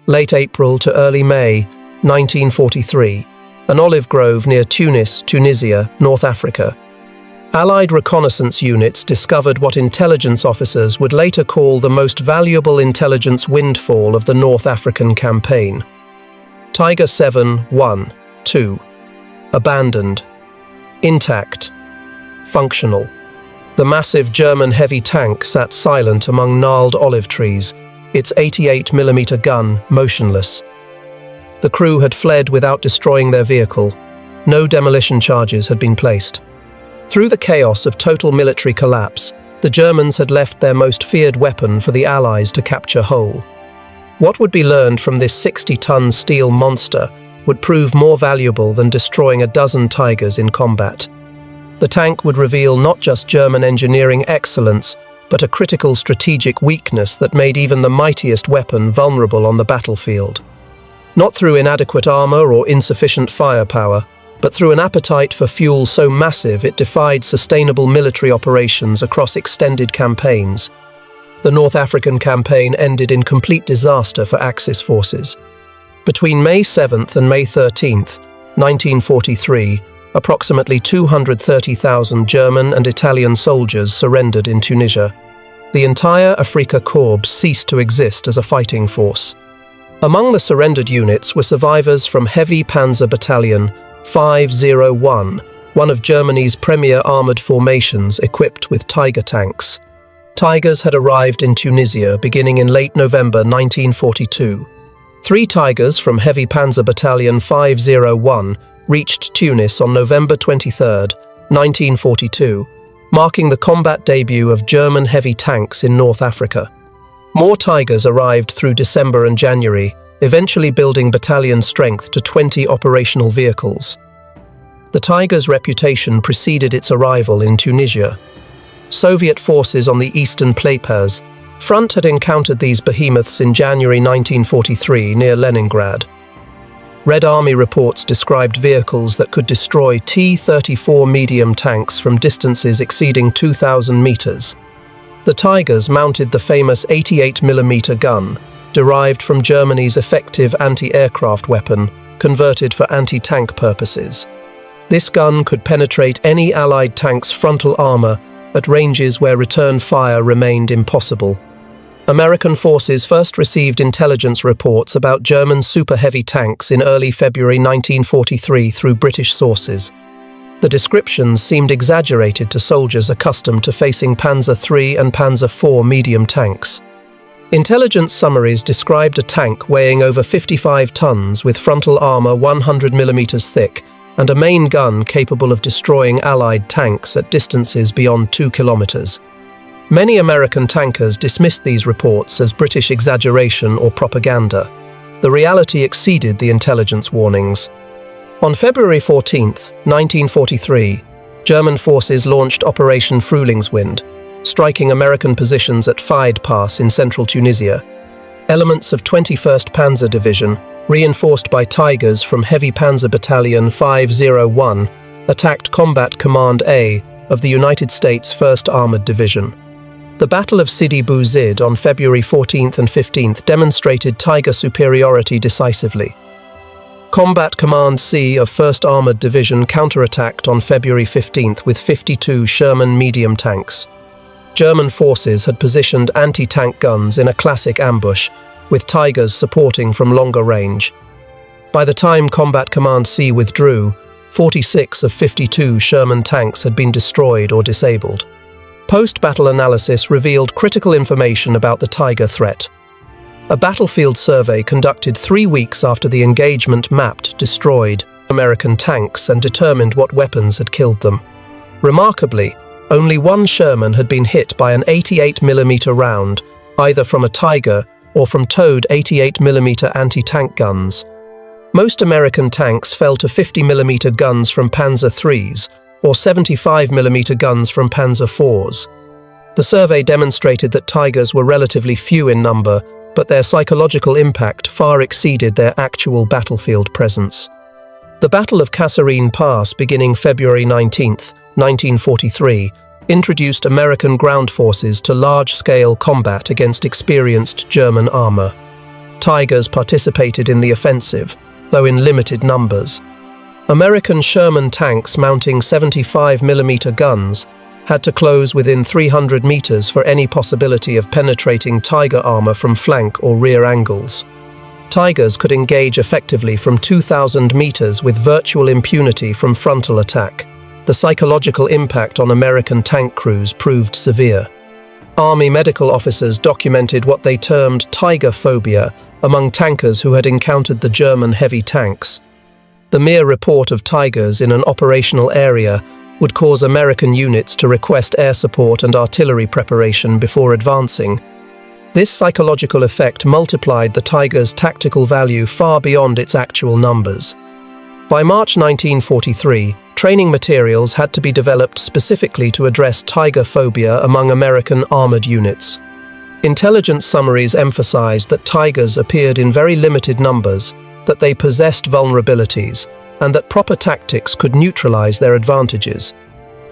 Late April to early May 1943, an olive grove near Tunis, Tunisia, North Africa. Allied reconnaissance units discovered what intelligence officers would later call the most valuable intelligence windfall of the North African campaign. Tiger 7-1-2. Abandoned. Intact. Functional. The massive German heavy tank sat silent among gnarled olive trees, its 88mm gun motionless. The crew had fled without destroying their vehicle. No demolition charges had been placed. Through the chaos of total military collapse, the Germans had left their most feared weapon for the Allies to capture whole. What would be learned from this 60-ton steel monster would prove more valuable than destroying a dozen Tigers in combat. The tank would reveal not just German engineering excellence, but a critical strategic weakness that made even the mightiest weapon vulnerable on the battlefield. Not through inadequate armor or insufficient firepower, but through an appetite for fuel so massive it defied sustainable military operations across extended campaigns. The North African campaign ended in complete disaster for Axis forces. Between May 7th and May 13th, 1943, approximately 230,000 German and Italian soldiers surrendered in Tunisia. The entire Afrika Korps ceased to exist as a fighting force. Among the surrendered units were survivors from Heavy Panzer Battalion 501, one of Germany's premier armoured formations equipped with Tiger tanks. Tigers had arrived in Tunisia beginning in late November 1942. 3 Tigers from Heavy Panzer Battalion 501 reached Tunis on November 23, 1942, marking the combat debut of German heavy tanks in North Africa. More Tigers arrived through December and January, eventually building battalion strength to 20 operational vehicles. The Tiger's reputation preceded its arrival in Tunisia. Soviet forces on the eastern Peiper front had encountered these behemoths in January 1943 near Leningrad. Red Army reports described vehicles that could destroy T-34 medium tanks from distances exceeding 2,000 meters. The Tigers mounted the famous 88mm gun, derived from Germany's effective anti-aircraft weapon, converted for anti-tank purposes. This gun could penetrate any Allied tank's frontal armor at ranges where return fire remained impossible. American forces first received intelligence reports about German super-heavy tanks in early February 1943 through British sources. The descriptions seemed exaggerated to soldiers accustomed to facing Panzer III and Panzer IV medium tanks. Intelligence summaries described a tank weighing over 55 tons with frontal armor 100mm thick and a main gun capable of destroying Allied tanks at distances beyond 2 kilometers. Many American tankers dismissed these reports as British exaggeration or propaganda. The reality exceeded the intelligence warnings. On February 14, 1943, German forces launched Operation Frühlingswind, striking American positions at Fide Pass in central Tunisia. Elements of 21st Panzer Division, reinforced by Tigers from Heavy Panzer Battalion 501, attacked Combat Command A of the United States 1st Armored Division. The Battle of Sidi Bou Zid on February 14th and 15th demonstrated Tiger superiority decisively. Combat Command C of 1st Armored Division counterattacked on February 15th with 52 Sherman medium tanks. German forces had positioned anti-tank guns in a classic ambush, with Tigers supporting from longer range. By the time Combat Command C withdrew, 46 of 52 Sherman tanks had been destroyed or disabled. Post-battle analysis revealed critical information about the Tiger threat. A battlefield survey conducted 3 weeks after the engagement mapped destroyed American tanks and determined what weapons had killed them. Remarkably, only 1 Sherman had been hit by an 88mm round, either from a Tiger or from towed 88mm anti-tank guns. Most American tanks fell to 50mm guns from Panzer IIIs, or 75mm guns from Panzer IVs. The survey demonstrated that Tigers were relatively few in number, but their psychological impact far exceeded their actual battlefield presence. The Battle of Kasserine Pass, beginning February 19, 1943, introduced American ground forces to large-scale combat against experienced German armor. Tigers participated in the offensive, though in limited numbers. American Sherman tanks mounting 75mm guns had to close within 300 meters for any possibility of penetrating Tiger armor from flank or rear angles. Tigers could engage effectively from 2,000 meters with virtual impunity from frontal attack. The psychological impact on American tank crews proved severe. Army medical officers documented what they termed tiger phobia among tankers who had encountered the German heavy tanks. The mere report of tigers in an operational area would cause American units to request air support and artillery preparation before advancing. This psychological effect multiplied the tiger's tactical value far beyond its actual numbers. By March 1943, training materials had to be developed specifically to address tiger phobia among American armored units. Intelligence summaries emphasized that tigers appeared in very limited numbers, that they possessed vulnerabilities, and that proper tactics could neutralize their advantages.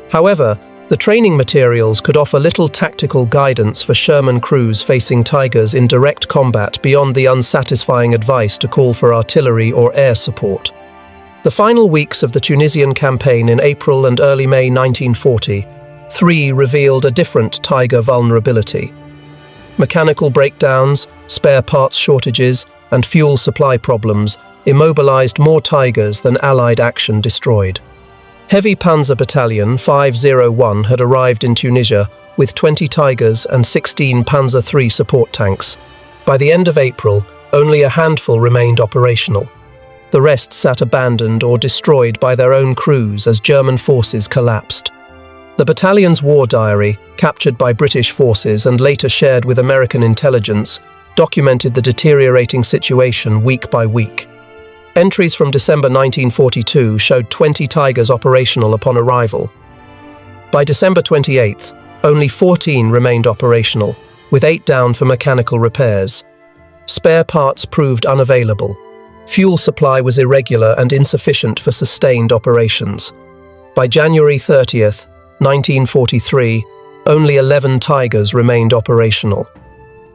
However, the training materials could offer little tactical guidance for Sherman crews facing tigers in direct combat beyond the unsatisfying advice to call for artillery or air support. The final weeks of the Tunisian campaign in April and early May 1943 revealed a different tiger vulnerability. Mechanical breakdowns, spare parts shortages, and fuel supply problems immobilized more tigers than Allied action destroyed. Heavy Panzer Battalion 501 had arrived in Tunisia with 20 Tigers and 16 Panzer III support tanks. By the end of April, only a handful remained operational. The rest sat abandoned or destroyed by their own crews as German forces collapsed. The battalion's war diary, captured by British forces and later shared with American intelligence, documented the deteriorating situation week by week. Entries from December 1942 showed 20 Tigers operational upon arrival. By December 28th, only 14 remained operational, with 8 down for mechanical repairs. Spare parts proved unavailable. Fuel supply was irregular and insufficient for sustained operations. By January 30th, 1943, only 11 Tigers remained operational.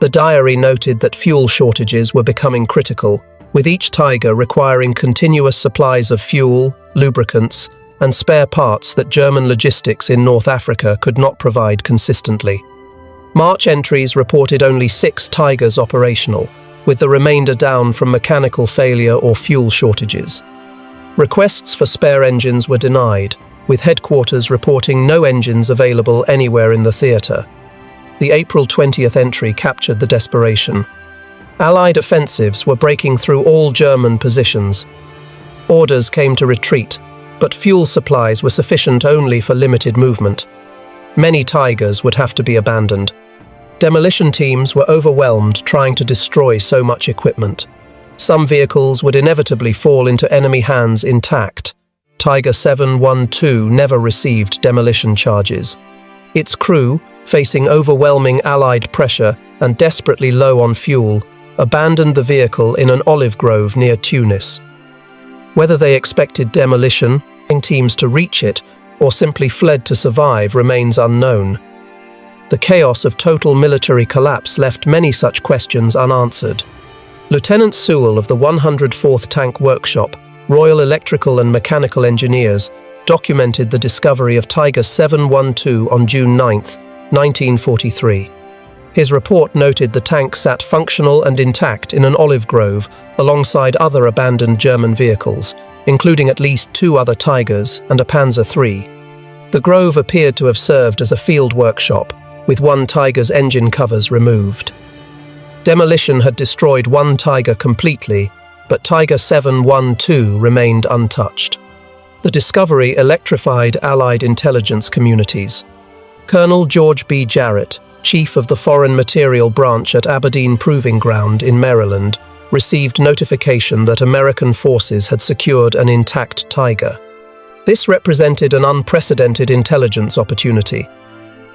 The diary noted that fuel shortages were becoming critical, with each Tiger requiring continuous supplies of fuel, lubricants, and spare parts that German logistics in North Africa could not provide consistently. March entries reported only 6 Tigers operational, with the remainder down from mechanical failure or fuel shortages. Requests for spare engines were denied, with headquarters reporting no engines available anywhere in the theatre. The April 20th entry captured the desperation. Allied offensives were breaking through all German positions. Orders came to retreat, but fuel supplies were sufficient only for limited movement. Many Tigers would have to be abandoned. Demolition teams were overwhelmed trying to destroy so much equipment. Some vehicles would inevitably fall into enemy hands intact. Tiger 712 never received demolition charges. Its crew, facing overwhelming Allied pressure and desperately low on fuel, abandoned the vehicle in an olive grove near Tunis. Whether they expected demolition, teams to reach it, or simply fled to survive remains unknown. The chaos of total military collapse left many such questions unanswered. Lieutenant Sewell of the 104th Tank Workshop, Royal Electrical and Mechanical Engineers, documented the discovery of Tiger 712 on June 9, 1943. His report noted the tank sat functional and intact in an olive grove alongside other abandoned German vehicles, including at least 2 other Tigers and a Panzer III. The grove appeared to have served as a field workshop, with 1 Tiger's engine covers removed. Demolition had destroyed 1 Tiger completely, but Tiger 712 remained untouched. The discovery electrified Allied intelligence communities. Colonel George B Jarrett, Chief of the Foreign Material Branch at Aberdeen Proving Ground in Maryland, received notification that American forces had secured an intact Tiger. This represented an unprecedented intelligence opportunity.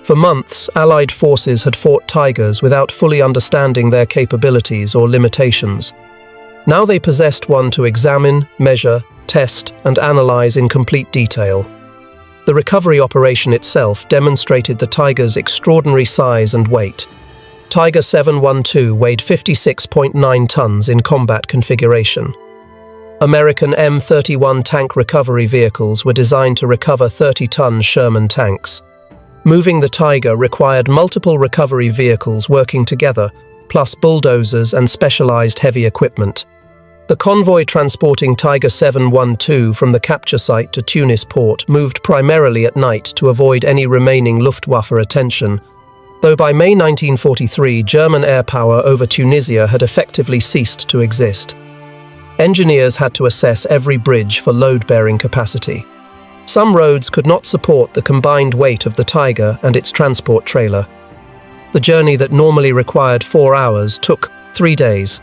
For months, Allied forces had fought Tigers without fully understanding their capabilities or limitations. Now they possessed one to examine, measure, test, and analyze in complete detail. The recovery operation itself demonstrated the Tiger's extraordinary size and weight. Tiger 712 weighed 56.9 tons in combat configuration. American M31 tank recovery vehicles were designed to recover 30-ton Sherman tanks. Moving the Tiger required multiple recovery vehicles working together, plus bulldozers and specialized heavy equipment. The convoy transporting Tiger 712 from the capture site to Tunis port moved primarily at night to avoid any remaining Luftwaffe attention, though by May 1943 German air power over Tunisia had effectively ceased to exist. Engineers had to assess every bridge for load-bearing capacity. Some roads could not support the combined weight of the Tiger and its transport trailer. The journey that normally required 4 hours took 3 days.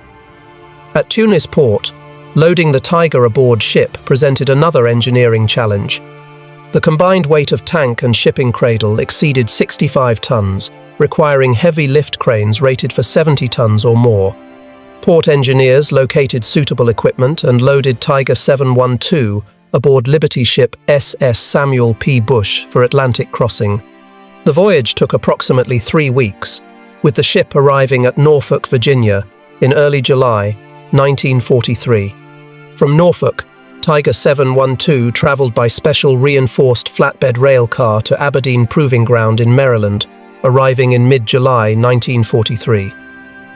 At Tunis port, loading the Tiger aboard ship presented another engineering challenge. The combined weight of tank and shipping cradle exceeded 65 tons, requiring heavy lift cranes rated for 70 tons or more. Port engineers located suitable equipment and loaded Tiger 712 aboard Liberty ship SS Samuel P. Bush for Atlantic crossing. The voyage took approximately 3 weeks, with the ship arriving at Norfolk, Virginia, in early July 1943. From Norfolk, Tiger 712 traveled by special reinforced flatbed rail car to Aberdeen Proving Ground in Maryland, arriving in mid-July 1943.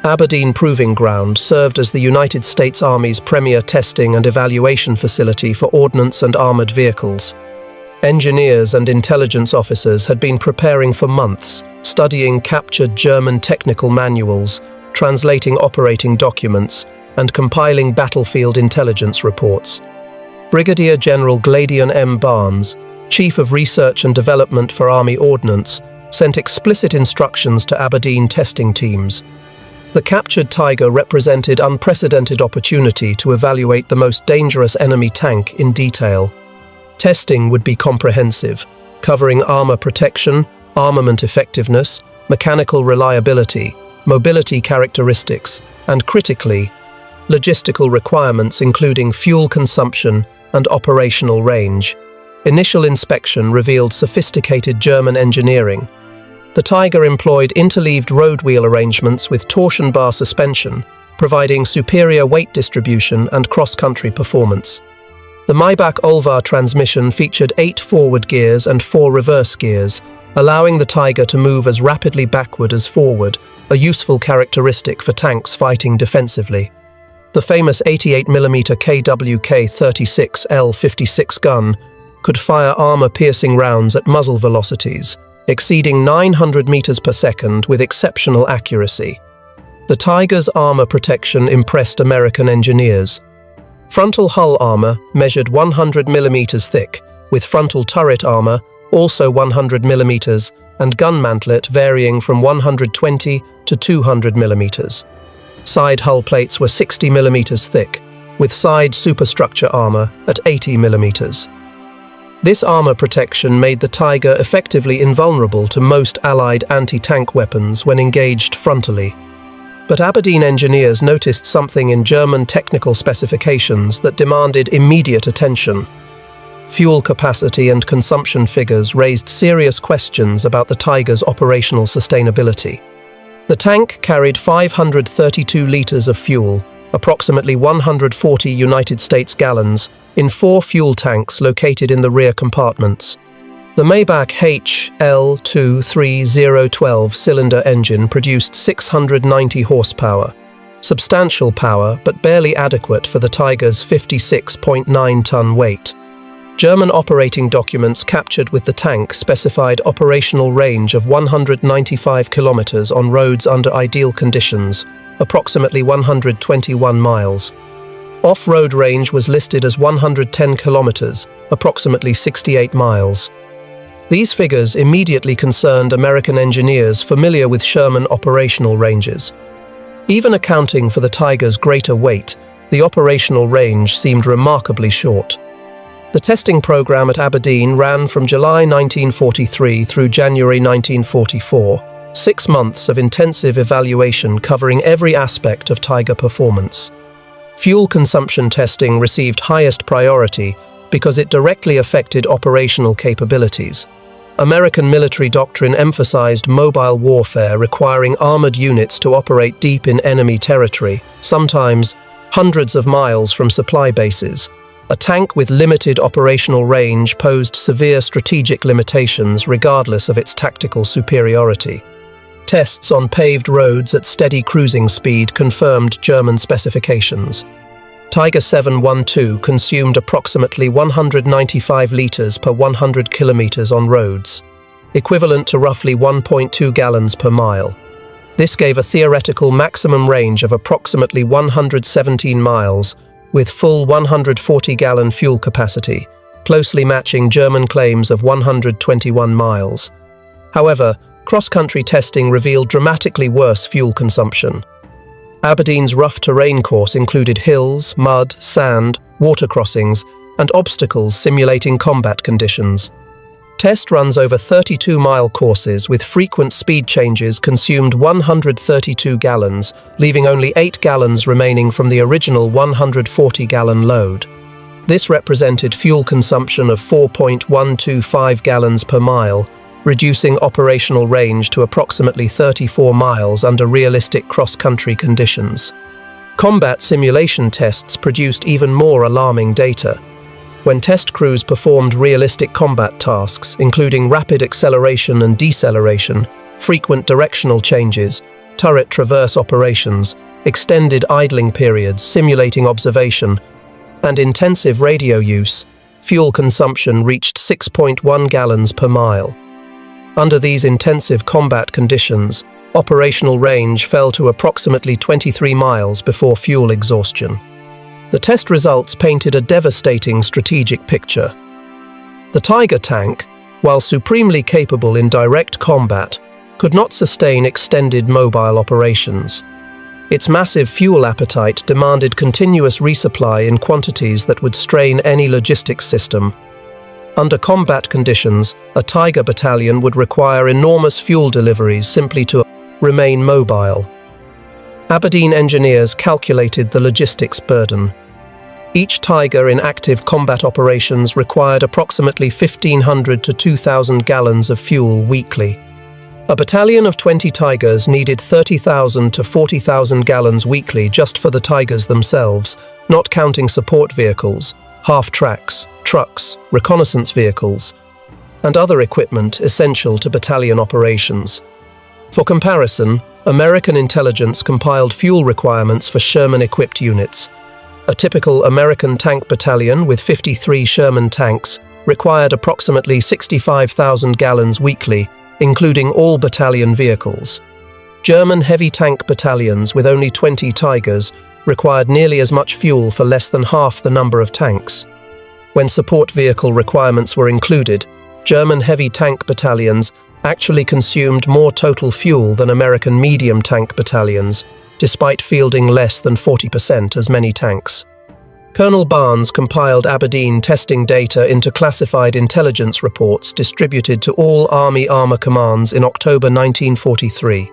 Aberdeen Proving Ground served as the United States Army's premier testing and evaluation facility for ordnance and armored vehicles. Engineers and intelligence officers had been preparing for months, studying captured German technical manuals, translating operating documents, and compiling battlefield intelligence reports. Brigadier General Gladion M. Barnes, Chief of Research and Development for Army Ordnance, sent explicit instructions to Aberdeen testing teams. The captured Tiger represented unprecedented opportunity to evaluate the most dangerous enemy tank in detail. Testing would be comprehensive, covering armor protection, armament effectiveness, mechanical reliability, mobility characteristics, and critically, logistical requirements including fuel consumption and operational range. Initial inspection revealed sophisticated German engineering. The Tiger employed interleaved road wheel arrangements with torsion bar suspension, providing superior weight distribution and cross-country performance. The Maybach-Olvar transmission featured 8 forward gears and 4 reverse gears, allowing the Tiger to move as rapidly backward as forward, a useful characteristic for tanks fighting defensively. The famous 88mm KWK-36L56 gun could fire armor-piercing rounds at muzzle velocities, exceeding 900 meters per second with exceptional accuracy. The Tiger's armor protection impressed American engineers. Frontal hull armor measured 100 millimeters thick, with frontal turret armor also 100 millimeters and gun mantlet varying from 120 to 200 millimeters. Side hull plates were 60 millimeters thick, with side superstructure armor at 80 millimeters. This armor protection made the Tiger effectively invulnerable to most Allied anti-tank weapons when engaged frontally. But Aberdeen engineers noticed something in German technical specifications that demanded immediate attention. Fuel capacity and consumption figures raised serious questions about the Tiger's operational sustainability. The tank carried 532 liters of fuel, approximately 140 United States gallons, in 4 fuel tanks located in the rear compartments. The Maybach HL23012 cylinder engine produced 690 horsepower, substantial power but barely adequate for the Tiger's 56.9-ton weight. German operating documents captured with the tank specified operational range of 195 kilometers on roads under ideal conditions, approximately 121 miles. Off-road range was listed as 110 kilometers, approximately 68 miles. These figures immediately concerned American engineers familiar with Sherman operational ranges. Even accounting for the Tiger's greater weight, the operational range seemed remarkably short. The testing program at Aberdeen ran from July 1943 through January 1944, 6 months of intensive evaluation covering every aspect of Tiger performance. Fuel consumption testing received highest priority because it directly affected operational capabilities. American military doctrine emphasized mobile warfare requiring armored units to operate deep in enemy territory, sometimes hundreds of miles from supply bases. A tank with limited operational range posed severe strategic limitations regardless of its tactical superiority. Tests on paved roads at steady cruising speed confirmed German specifications. Tiger 712 consumed approximately 195 litres per 100 kilometres on roads, equivalent to roughly 1.2 gallons per mile. This gave a theoretical maximum range of approximately 117 miles, with full 140-gallon fuel capacity, closely matching German claims of 121 miles. However, cross-country testing revealed dramatically worse fuel consumption. Aberdeen's rough terrain course included hills, mud, sand, water crossings, and obstacles simulating combat conditions. Test runs over 32-mile courses with frequent speed changes consumed 132 gallons, leaving only 8 gallons remaining from the original 140-gallon load. This represented fuel consumption of 4.125 gallons per mile, reducing operational range to approximately 34 miles under realistic cross-country conditions. Combat simulation tests produced even more alarming data. When test crews performed realistic combat tasks, including rapid acceleration and deceleration, frequent directional changes, turret traverse operations, extended idling periods simulating observation, and intensive radio use, fuel consumption reached 6.1 gallons per mile. Under these intensive combat conditions, operational range fell to approximately 23 miles before fuel exhaustion. The test results painted a devastating strategic picture. The Tiger tank, while supremely capable in direct combat, could not sustain extended mobile operations. Its massive fuel appetite demanded continuous resupply in quantities that would strain any logistics system. Under combat conditions, a Tiger battalion would require enormous fuel deliveries simply to remain mobile. Aberdeen engineers calculated the logistics burden. Each Tiger in active combat operations required approximately 1,500 to 2,000 gallons of fuel weekly. A battalion of 20 Tigers needed 30,000 to 40,000 gallons weekly just for the Tigers themselves, not counting support vehicles, half-tracks, trucks, reconnaissance vehicles, and other equipment essential to battalion operations. For comparison, American intelligence compiled fuel requirements for Sherman-equipped units. A typical American tank battalion with 53 Sherman tanks required approximately 65,000 gallons weekly, including all battalion vehicles. German heavy tank battalions with only 20 Tigers required nearly as much fuel for less than half the number of tanks. When support vehicle requirements were included, German heavy tank battalions actually consumed more total fuel than American medium tank battalions, despite fielding less than 40% as many tanks. Colonel Barnes compiled Aberdeen testing data into classified intelligence reports distributed to all Army Armour Commands in October 1943.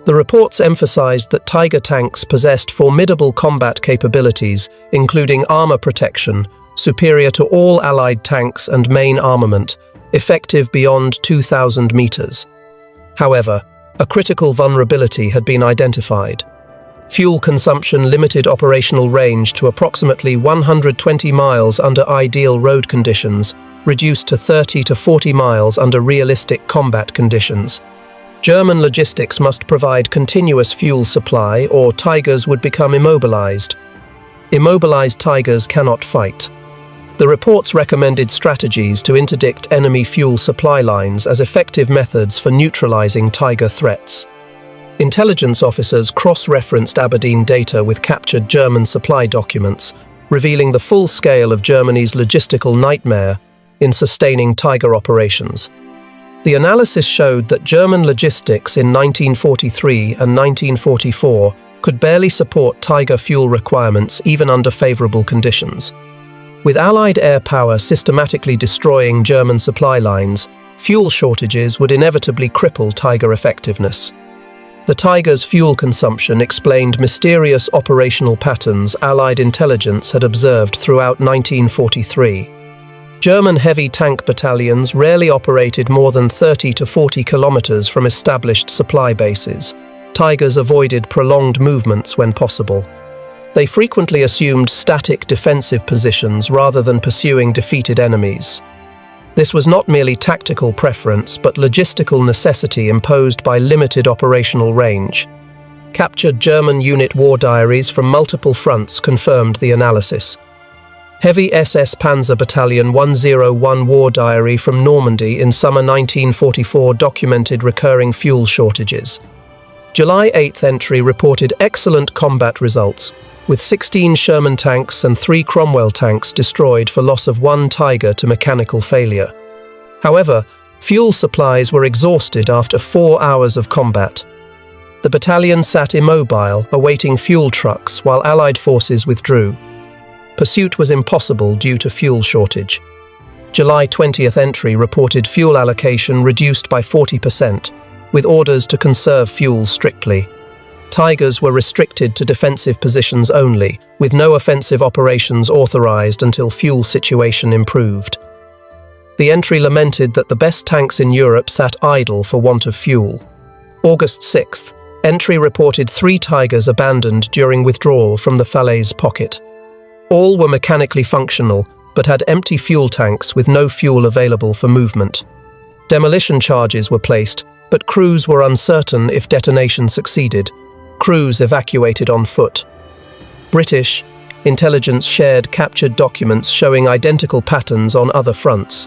The reports emphasized that Tiger tanks possessed formidable combat capabilities, including armor protection, superior to all Allied tanks and main armament, effective beyond 2,000 meters. However, a critical vulnerability had been identified. Fuel consumption limited operational range to approximately 120 miles under ideal road conditions, reduced to 30 to 40 miles under realistic combat conditions. German logistics must provide continuous fuel supply or Tigers would become immobilized. Immobilized Tigers cannot fight. The reports recommended strategies to interdict enemy fuel supply lines as effective methods for neutralizing Tiger threats. Intelligence officers cross-referenced Aberdeen data with captured German supply documents, revealing the full scale of Germany's logistical nightmare in sustaining Tiger operations. The analysis showed that German logistics in 1943 and 1944 could barely support Tiger fuel requirements even under favorable conditions. With Allied air power systematically destroying German supply lines, fuel shortages would inevitably cripple Tiger effectiveness. The Tiger's fuel consumption explained mysterious operational patterns Allied intelligence had observed throughout 1943. German heavy tank battalions rarely operated more than 30 to 40 kilometers from established supply bases. Tigers avoided prolonged movements when possible. They frequently assumed static defensive positions rather than pursuing defeated enemies. This was not merely tactical preference, but logistical necessity imposed by limited operational range. Captured German unit war diaries from multiple fronts confirmed the analysis. Heavy SS Panzer Battalion 101 war diary from Normandy in summer 1944 documented recurring fuel shortages. July 8th entry reported excellent combat results, with 16 Sherman tanks and 3 Cromwell tanks destroyed for loss of 1 Tiger to mechanical failure. However, fuel supplies were exhausted after 4 hours of combat. The battalion sat immobile, awaiting fuel trucks while Allied forces withdrew. Pursuit was impossible due to fuel shortage. July 20th entry reported fuel allocation reduced by 40%, with orders to conserve fuel strictly. Tigers were restricted to defensive positions only, with no offensive operations authorized until fuel situation improved. The entry lamented that the best tanks in Europe sat idle for want of fuel. August 6th, entry reported 3 Tigers abandoned during withdrawal from the Falaise pocket. All were mechanically functional, but had empty fuel tanks with no fuel available for movement. Demolition charges were placed, but crews were uncertain if detonation succeeded. Crews evacuated on foot. British intelligence shared captured documents showing identical patterns on other fronts.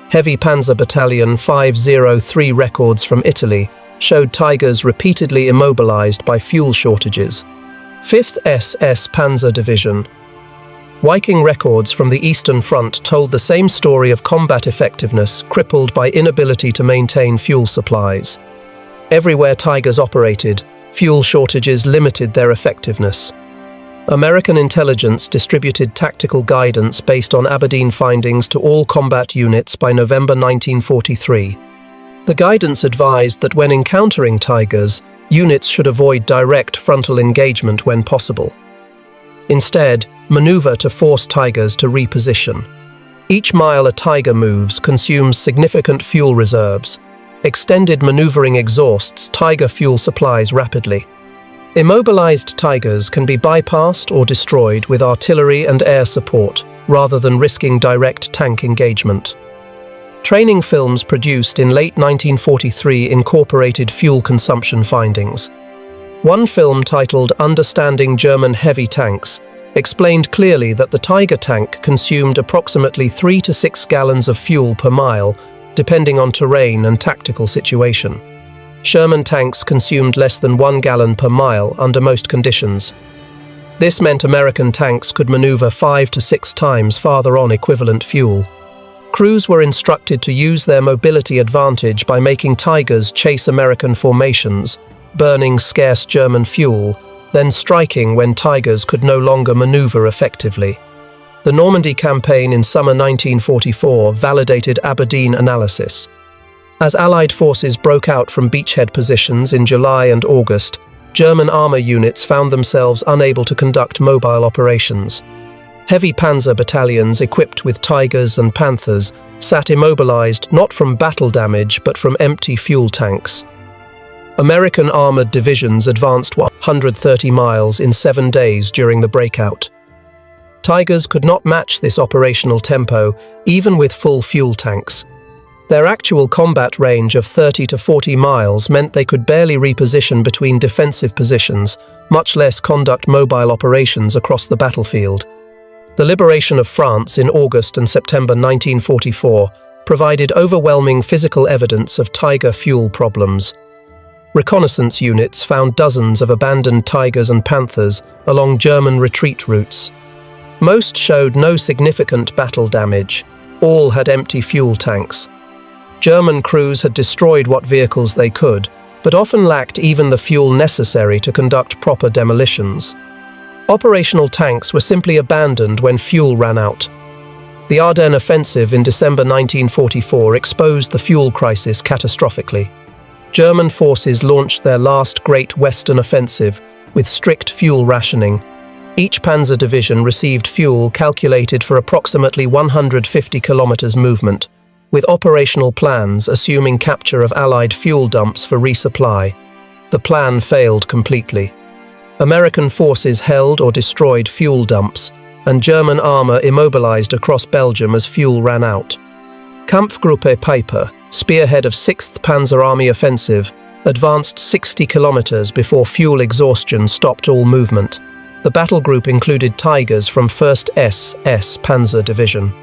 Heavy Panzer Battalion 503 records from Italy showed Tigers repeatedly immobilized by fuel shortages. 5th SS Panzer Division. Viking records from the Eastern Front told the same story of combat effectiveness crippled by inability to maintain fuel supplies. Everywhere Tigers operated, fuel shortages limited their effectiveness. American intelligence distributed tactical guidance based on Aberdeen findings to all combat units by November 1943. The guidance advised that when encountering Tigers, units should avoid direct frontal engagement when possible. Instead, maneuver to force Tigers to reposition. Each mile a Tiger moves consumes significant fuel reserves. Extended maneuvering exhausts Tiger fuel supplies rapidly. Immobilized Tigers can be bypassed or destroyed with artillery and air support, rather than risking direct tank engagement. Training films produced in late 1943 incorporated fuel consumption findings. One film titled Understanding German Heavy Tanks explained clearly that the Tiger tank consumed approximately 3 to 6 gallons of fuel per mile, depending on terrain and tactical situation. Sherman tanks consumed less than 1 gallon per mile under most conditions. This meant American tanks could maneuver 5 to 6 times farther on equivalent fuel. Crews were instructed to use their mobility advantage by making Tigers chase American formations, burning scarce German fuel, then striking when Tigers could no longer maneuver effectively. The Normandy campaign in summer 1944 validated Aberdeen analysis. As Allied forces broke out from beachhead positions in July and August, German armour units found themselves unable to conduct mobile operations. Heavy Panzer battalions equipped with Tigers and Panthers sat immobilized not from battle damage but from empty fuel tanks. American armoured divisions advanced 130 miles in 7 days during the breakout. Tigers could not match this operational tempo, even with full fuel tanks. Their actual combat range of 30 to 40 miles meant they could barely reposition between defensive positions, much less conduct mobile operations across the battlefield. The liberation of France in August and September 1944 provided overwhelming physical evidence of Tiger fuel problems. Reconnaissance units found dozens of abandoned Tigers and Panthers along German retreat routes. Most showed no significant battle damage. All had empty fuel tanks. German crews had destroyed what vehicles they could, but often lacked even the fuel necessary to conduct proper demolitions. Operational tanks were simply abandoned when fuel ran out. The Ardennes Offensive in December 1944 exposed the fuel crisis catastrophically. German forces launched their last Great Western Offensive with strict fuel rationing. Each panzer division received fuel calculated for approximately 150 kilometers movement, with operational plans assuming capture of Allied fuel dumps for resupply. The plan failed completely. American forces held or destroyed fuel dumps, and German armor immobilized across Belgium as fuel ran out. Kampfgruppe Peiper, spearhead of 6th Panzer Army Offensive, advanced 60 kilometers before fuel exhaustion stopped all movement. The battle group included Tigers from 1st SS Panzer Division.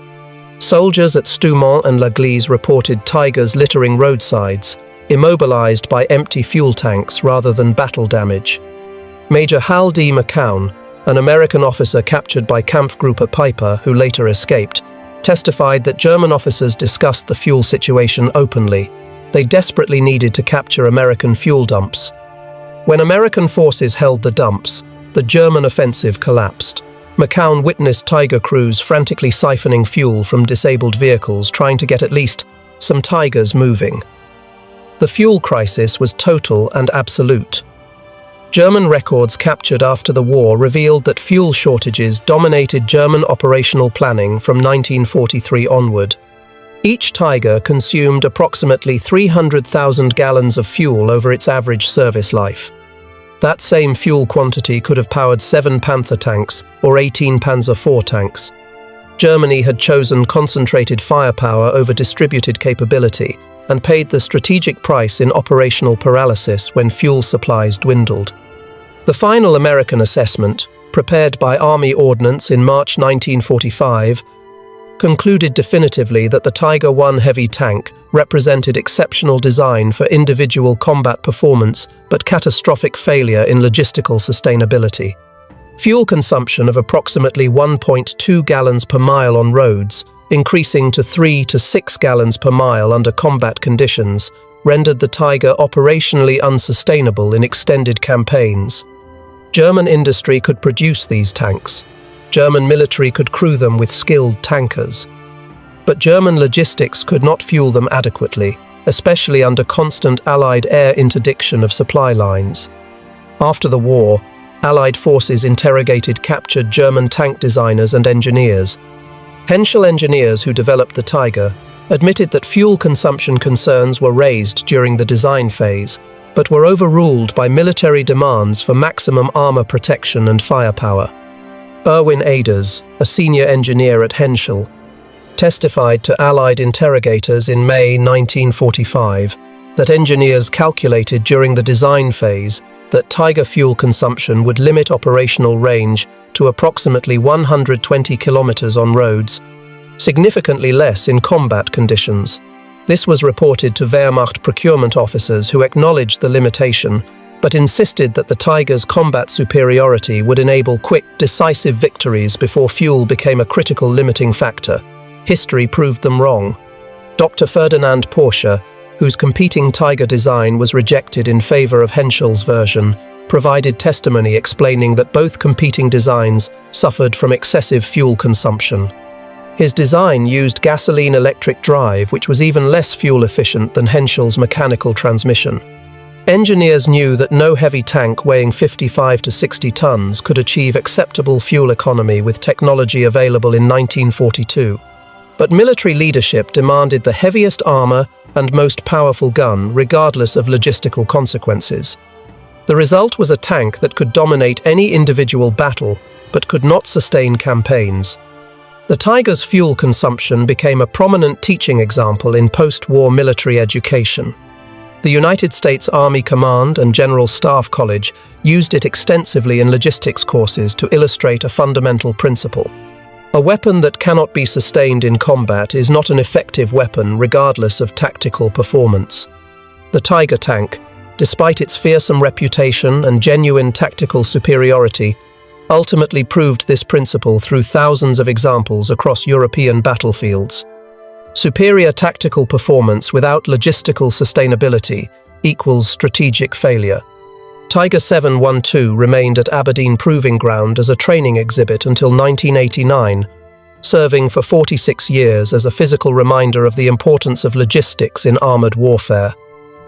Soldiers at Stoumont and L'Église reported Tigers littering roadsides, immobilized by empty fuel tanks rather than battle damage. Major Hal D. McCown, an American officer captured by Kampfgruppe Peiper who later escaped, testified that German officers discussed the fuel situation openly. They desperately needed to capture American fuel dumps. When American forces held the dumps, the German offensive collapsed. McCown witnessed Tiger crews frantically siphoning fuel from disabled vehicles, trying to get at least some Tigers moving. The fuel crisis was total and absolute. German records captured after the war revealed that fuel shortages dominated German operational planning from 1943 onward. Each Tiger consumed approximately 300,000 gallons of fuel over its average service life. That same fuel quantity could have powered 7 Panther tanks or 18 Panzer IV tanks. Germany had chosen concentrated firepower over distributed capability and paid the strategic price in operational paralysis when fuel supplies dwindled. The final American assessment, prepared by Army Ordnance in March 1945, concluded definitively that the Tiger I heavy tank represented exceptional design for individual combat performance but catastrophic failure in logistical sustainability. Fuel consumption of approximately 1.2 gallons per mile on roads, increasing to 3 to 6 gallons per mile under combat conditions, rendered the Tiger operationally unsustainable in extended campaigns. German industry could produce these tanks. German military could crew them with skilled tankers. But German logistics could not fuel them adequately, especially under constant Allied air interdiction of supply lines. After the war, Allied forces interrogated captured German tank designers and engineers. Henschel engineers who developed the Tiger admitted that fuel consumption concerns were raised during the design phase, but were overruled by military demands for maximum armor protection and firepower. Erwin Aders, a senior engineer at Henschel, testified to Allied interrogators in May 1945 that engineers calculated during the design phase that Tiger fuel consumption would limit operational range to approximately 120 kilometers on roads, significantly less in combat conditions. This was reported to Wehrmacht procurement officers who acknowledged the limitation, but insisted that the Tiger's combat superiority would enable quick, decisive victories before fuel became a critical limiting factor. History proved them wrong. Dr. Ferdinand Porsche, whose competing Tiger design was rejected in favor of Henschel's version, provided testimony explaining that both competing designs suffered from excessive fuel consumption. His design used gasoline-electric drive, which was even less fuel efficient than Henschel's mechanical transmission. Engineers knew that no heavy tank weighing 55 to 60 tons could achieve acceptable fuel economy with technology available in 1942. But military leadership demanded the heaviest armor and most powerful gun, regardless of logistical consequences. The result was a tank that could dominate any individual battle, but could not sustain campaigns. The Tiger's fuel consumption became a prominent teaching example in post-war military education. The United States Army Command and General Staff College used it extensively in logistics courses to illustrate a fundamental principle. A weapon that cannot be sustained in combat is not an effective weapon regardless of tactical performance. The Tiger tank, despite its fearsome reputation and genuine tactical superiority, ultimately proved this principle through thousands of examples across European battlefields. Superior tactical performance without logistical sustainability equals strategic failure. Tiger 712 remained at Aberdeen Proving Ground as a training exhibit until 1989, serving for 46 years as a physical reminder of the importance of logistics in armored warfare.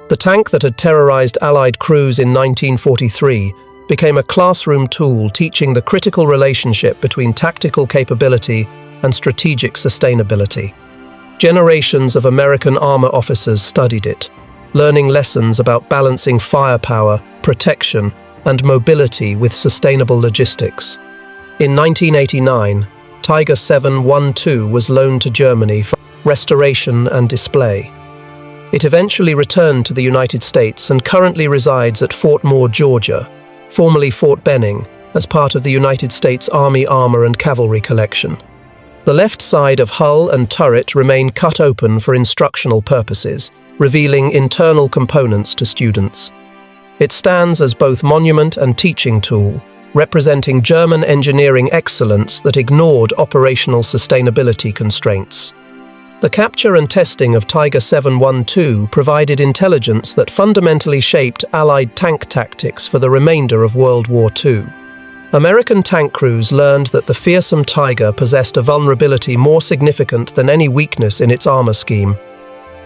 The tank that had terrorized Allied crews in 1943 became a classroom tool teaching the critical relationship between tactical capability and strategic sustainability. Generations of American armor officers studied it, learning lessons about balancing firepower, protection, and mobility with sustainable logistics. In 1989, Tiger 712 was loaned to Germany for restoration and display. It eventually returned to the United States and currently resides at Fort Moore, Georgia, formerly Fort Benning, as part of the United States Army Armor and Cavalry Collection. The left side of hull and turret remain cut open for instructional purposes, revealing internal components to students. It stands as both monument and teaching tool, representing German engineering excellence that ignored operational sustainability constraints. The capture and testing of Tiger 712 provided intelligence that fundamentally shaped Allied tank tactics for the remainder of World War II. American tank crews learned that the fearsome Tiger possessed a vulnerability more significant than any weakness in its armor scheme.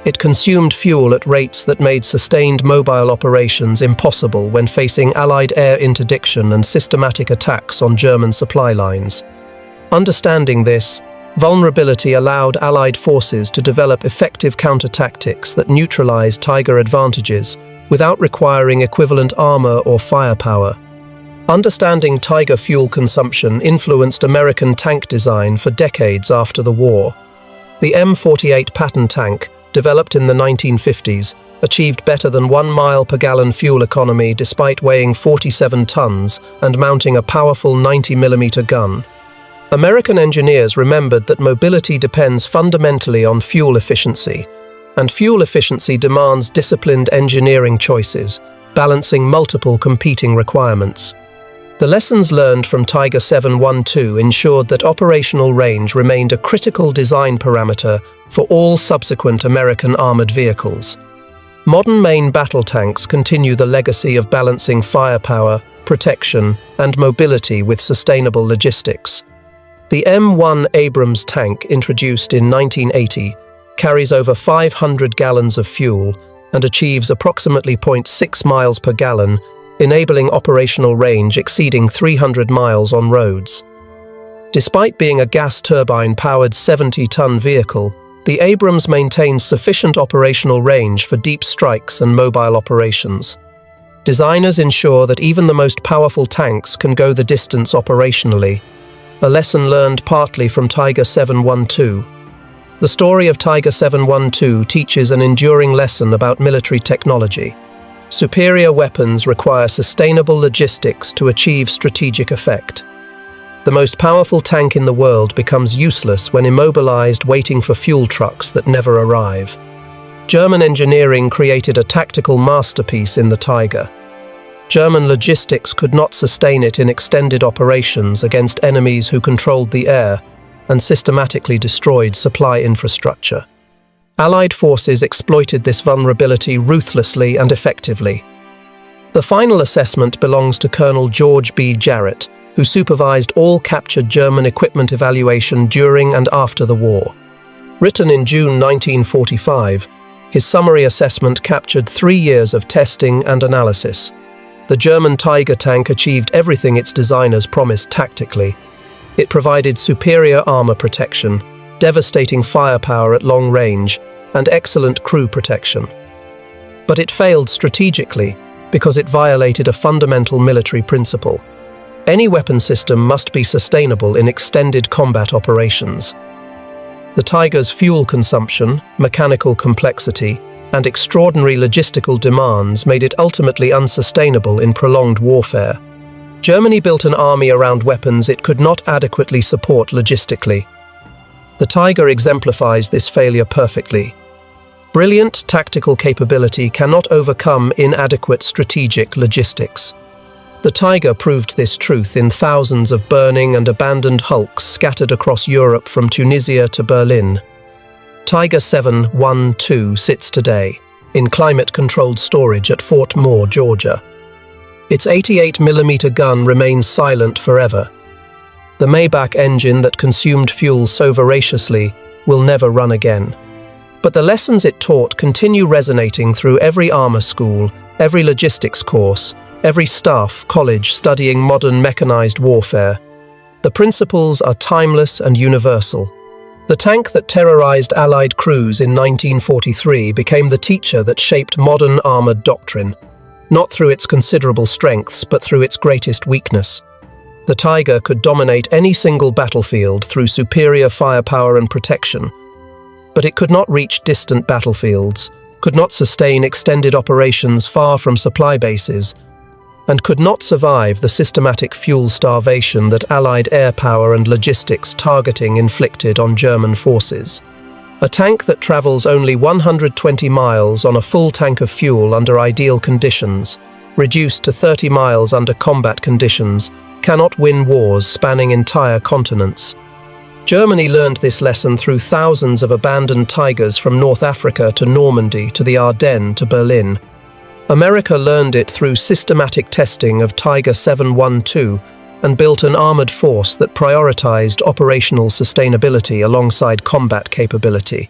It consumed fuel at rates that made sustained mobile operations impossible when facing Allied air interdiction and systematic attacks on German supply lines. Understanding this, vulnerability allowed Allied forces to develop effective counter-tactics that neutralized Tiger advantages without requiring equivalent armor or firepower. Understanding Tiger fuel consumption influenced American tank design for decades after the war. The M48 Patton tank, developed in the 1950s, achieved better than 1 mile per gallon fuel economy despite weighing 47 tons and mounting a powerful 90mm gun. American engineers remembered that mobility depends fundamentally on fuel efficiency, and fuel efficiency demands disciplined engineering choices, balancing multiple competing requirements. The lessons learned from Tiger 712 ensured that operational range remained a critical design parameter for all subsequent American armored vehicles. Modern main battle tanks continue the legacy of balancing firepower, protection, and mobility with sustainable logistics. The M1 Abrams tank, introduced in 1980, carries over 500 gallons of fuel and achieves approximately 0.6 miles per gallon, enabling operational range exceeding 300 miles on roads. Despite being a gas turbine-powered 70-ton vehicle, the Abrams maintains sufficient operational range for deep strikes and mobile operations. Designers ensure that even the most powerful tanks can go the distance operationally, a lesson learned partly from Tiger 712. The story of Tiger 712 teaches an enduring lesson about military technology. Superior weapons require sustainable logistics to achieve strategic effect. The most powerful tank in the world becomes useless when immobilized waiting for fuel trucks that never arrive. German engineering created a tactical masterpiece in the Tiger. German logistics could not sustain it in extended operations against enemies who controlled the air and systematically destroyed supply infrastructure. Allied forces exploited this vulnerability ruthlessly and effectively. The final assessment belongs to Colonel George B Jarrett, who supervised all captured German equipment evaluation during and after the war. Written in June 1945, his summary assessment captured 3 years of testing and analysis. The German Tiger tank achieved everything its designers promised tactically. It provided superior armor protection, devastating firepower at long range, and excellent crew protection. But it failed strategically because it violated a fundamental military principle. Any weapon system must be sustainable in extended combat operations. The Tiger's fuel consumption, mechanical complexity, and extraordinary logistical demands made it ultimately unsustainable in prolonged warfare. Germany built an army around weapons it could not adequately support logistically. The Tiger exemplifies this failure perfectly. Brilliant tactical capability cannot overcome inadequate strategic logistics. The Tiger proved this truth in thousands of burning and abandoned hulks scattered across Europe from Tunisia to Berlin. Tiger 712 sits today in climate-controlled storage at Fort Moore, Georgia. Its 88mm gun remains silent forever. The Maybach engine that consumed fuel so voraciously will never run again. But the lessons it taught continue resonating through every armor school, every logistics course, every staff college studying modern mechanized warfare. The principles are timeless and universal. The tank that terrorized Allied crews in 1943 became the teacher that shaped modern armored doctrine, not through its considerable strengths, but through its greatest weakness. The Tiger could dominate any single battlefield through superior firepower and protection, but it could not reach distant battlefields, could not sustain extended operations far from supply bases, and could not survive the systematic fuel starvation that Allied air power and logistics targeting inflicted on German forces. A tank that travels only 120 miles on a full tank of fuel under ideal conditions, reduced to 30 miles under combat conditions, cannot win wars spanning entire continents. Germany learned this lesson through thousands of abandoned Tigers from North Africa to Normandy to the Ardennes to Berlin. America learned it through systematic testing of Tiger 712 and built an armored force that prioritized operational sustainability alongside combat capability.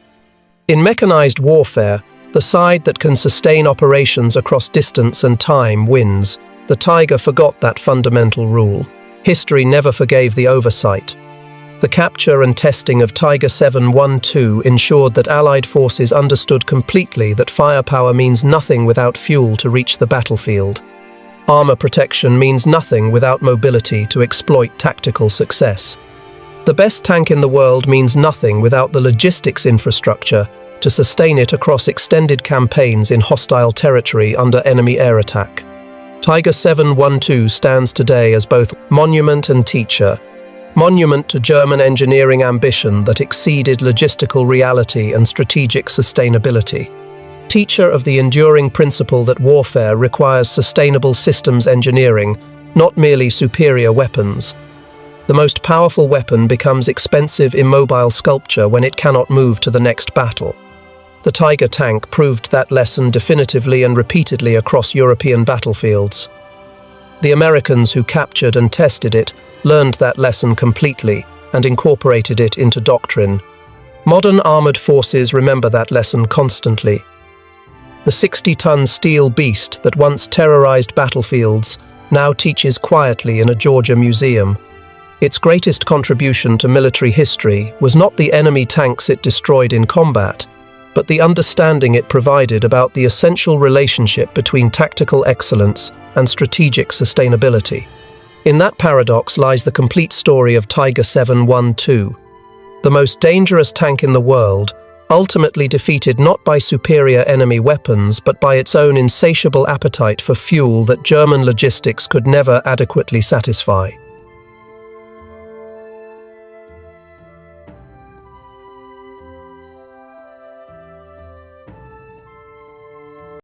In mechanized warfare, the side that can sustain operations across distance and time wins. The Tiger forgot that fundamental rule. History never forgave the oversight. The capture and testing of Tiger 712 ensured that Allied forces understood completely that firepower means nothing without fuel to reach the battlefield. Armor protection means nothing without mobility to exploit tactical success. The best tank in the world means nothing without the logistics infrastructure to sustain it across extended campaigns in hostile territory under enemy air attack. Tiger 712 stands today as both monument and teacher. Monument to German engineering ambition that exceeded logistical reality and strategic sustainability. Teacher of the enduring principle that warfare requires sustainable systems engineering, not merely superior weapons. The most powerful weapon becomes expensive immobile sculpture when it cannot move to the next battle. The Tiger tank proved that lesson definitively and repeatedly across European battlefields. The Americans who captured and tested it learned that lesson completely and incorporated it into doctrine. Modern armored forces remember that lesson constantly. The 60-ton steel beast that once terrorized battlefields now teaches quietly in a Georgia museum. Its greatest contribution to military history was not the enemy tanks it destroyed in combat, but the understanding it provided about the essential relationship between tactical excellence and strategic sustainability. In that paradox lies the complete story of Tiger 712. The most dangerous tank in the world, ultimately defeated not by superior enemy weapons but by its own insatiable appetite for fuel that German logistics could never adequately satisfy.